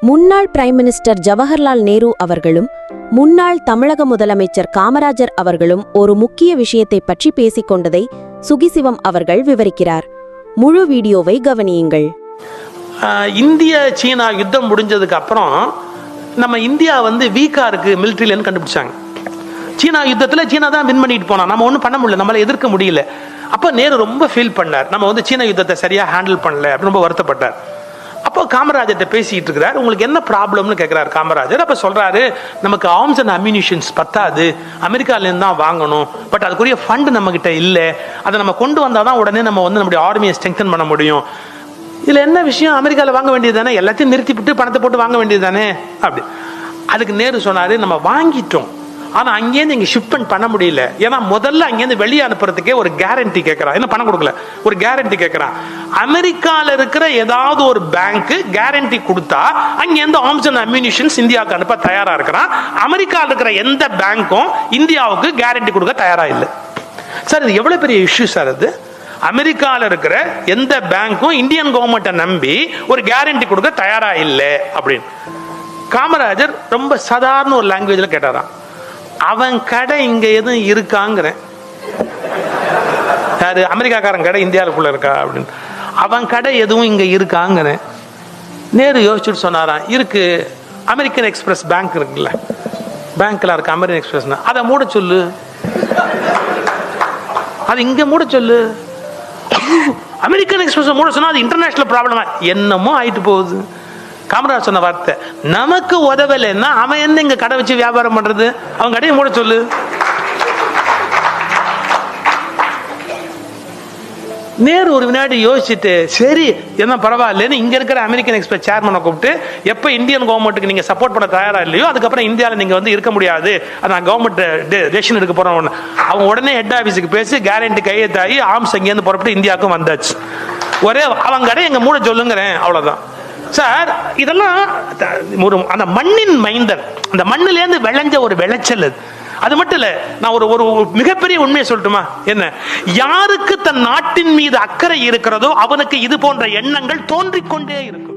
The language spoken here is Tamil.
முன்னாள் பிரைம் மினிஸ்டர் ஜவஹர்லால் நேரு அவர்களும் முன்னாள் தமிழக முதலமைச்சர் காமராஜர் அவர்களும் ஒரு முக்கிய விஷயத்தை பற்றி பேசிக் கொண்டதை சுகிசிவம் அவர்கள் விவரிக்கிறார். முழு வீடியோவை கவனியுங்கள். இந்திய சீனா யுத்தம் முடிஞ்சதுக்கு அப்புறம் நம்ம இந்தியா வீக்கா இருக்கு மிலிட்டரியிலன்னு கண்டுபிடிச்சாங்க. சீனா யுத்தத்தில் சீனா தான் வின் பண்ணிட்டு போனா, நம்ம ஒன்றும் பண்ண முடியல, நம்மளை எதிர்க்க முடியல. அப்போ நேரு ரொம்ப ஃபீல் பண்ணார், நம்ம சீனா யுத்தத்தை சரியா ஹேண்டில் பண்ணல அப்படின்னு ரொம்ப வருத்தப்பட்டார். அப்போ காமராஜர்கிட்ட பேசிட்டு இருக்கிறார். உங்களுக்கு என்ன ப்ராப்ளம்னு கேட்கிறார் காமராஜர். அப்போ சொல்றாரு, நமக்கு ஆர்ம்ஸ் அண்ட் அம்யூனிஷன்ஸ் பத்தாது, அமெரிக்காலேருந்து தான் வாங்கணும், பட் அதுக்குரிய ஃபண்ட் நம்ம கிட்ட இல்லை, அதை நம்ம கொண்டு வந்தால் தான் உடனே நம்ம நம்முடைய ஆர்மியை ஸ்ட்ரெங்தன் பண்ண முடியும். இதில் என்ன விஷயம், அமெரிக்காவில் வாங்க வேண்டியது தானே, எல்லாத்தையும் நிறுத்திவிட்டு பணத்தை போட்டு வாங்க வேண்டியது தானே அப்படி. அதுக்கு நேரு சொன்னாரு, நம்ம வாங்கிட்டோம், ஆனால் அங்கேருந்து இங்கே ஷிப்மெண்ட் பண்ண முடியல. ஏன்னா முதல்ல அங்கேருந்து வெளியே அனுப்புறதுக்கே ஒரு கேரண்டி கேட்குறான், என்ன பணம் கொடுக்கல, ஒரு கேரண்டி கேட்குறான். அமெரிக்காவில் இருக்கிற ஏதாவது ஒரு பேங்க் கேரண்டி கொடுத்தா அங்கேருந்து ஆர்ம்ஸ் அண்ட் அம்யூனிஷன்ஸ் இந்தியாவுக்கு அனுப்ப தயாராக இருக்கிறான். அமெரிக்காவில் இருக்கிற எந்த பேங்க்கும் இந்தியாவுக்கு கேரண்டி கொடுக்க தயாராக இல்லை. சார் இது எவ்வளோ பெரிய இஷ்யூ சார் இது. அமெரிக்காவில் இருக்கிற எந்த பேங்க்கும் இந்தியன் கவர்மெண்ட்டை நம்பி ஒரு கேரண்டி கொடுக்க தயாரா இல்லை அப்படின்னு. காமராஜர் ரொம்ப சாதாரண ஒரு லாங்குவேஜில் கேட்டாராம், அவன் கடை இங்க எதுவும் இருக்காங்கிறேன். யாரு, அமெரிக்காக்காரன் கடை இந்தியாவுக்குள்ள இருக்கா அப்படின்னு. அவன் கடை எதுவும் இங்க இருக்காங்கிறேன். நேரு யோசிச்சுட்டு சொன்னாராம், இருக்கு, அமெரிக்கன் எக்ஸ்பிரஸ் பேங்க் இருக்குல்ல, பேங்க்ல இருக்கு அமெரிக்கன் எக்ஸ்பிரஸ், அதை மூட சொல்லு, அது இங்க மூட சொல்லு. அமெரிக்கன் எக்ஸ்பிரஸ் மூட சொன்னா அது இன்டர்நேஷனல் ப்ராப்ளமா என்னமோ ஆயிட்டு போகுது. காமராஜ் சொன்ன வார்த்தை, நமக்கு உதவலைன்னா அவன் என்ன இங்க கடை வச்சு வியாபாரம் பண்றது, அவன் கடையை மூட சொல்லு. நேரு ஒரு வினாடி யோசிச்சுட்டு, சரி என்ன பரவாயில்லன்னு இங்க இருக்கிற அமெரிக்கன் எக்ஸ்பிரஸ் சேர்மனை கூப்பிட்டு, எப்ப இந்தியன் கவர்மெண்ட்டுக்கு நீங்க சப்போர்ட் பண்ண தயாரா இல்லையோ அதுக்கப்புறம் இந்தியாவில் நீங்க இருக்க முடியாது, நான் கவர்மெண்ட் டெசிஷன் எடுக்க போறோம். அவங்க உடனே ஹெட் ஆபீஸுக்கு பேசி கேரண்டி கையெழுத்தாகி ஆர்ம்ஸ் அங்கேருந்து புறப்பட்டு இந்தியாவுக்கும் வந்தாச்சு. ஒரே அவன் கடை எங்க மூட சொல்லுங்கிறேன், அவ்வளவுதான். சார் இதெல்லாம் ஒரு அந்த மண்ணின் மைந்தன், அந்த மண்ணிலேருந்து விளைஞ்ச ஒரு விளைச்சல். அது மட்டும் இல்ல, நான் ஒரு மிகப்பெரிய உண்மையை சொல்லட்டுமா, என்ன, யாருக்கு தன் நாட்டின் மீது அக்கறை இருக்கிறதோ அவனுக்கு இது போன்ற எண்ணங்கள் தோன்றிக்கொண்டே இருக்கும்.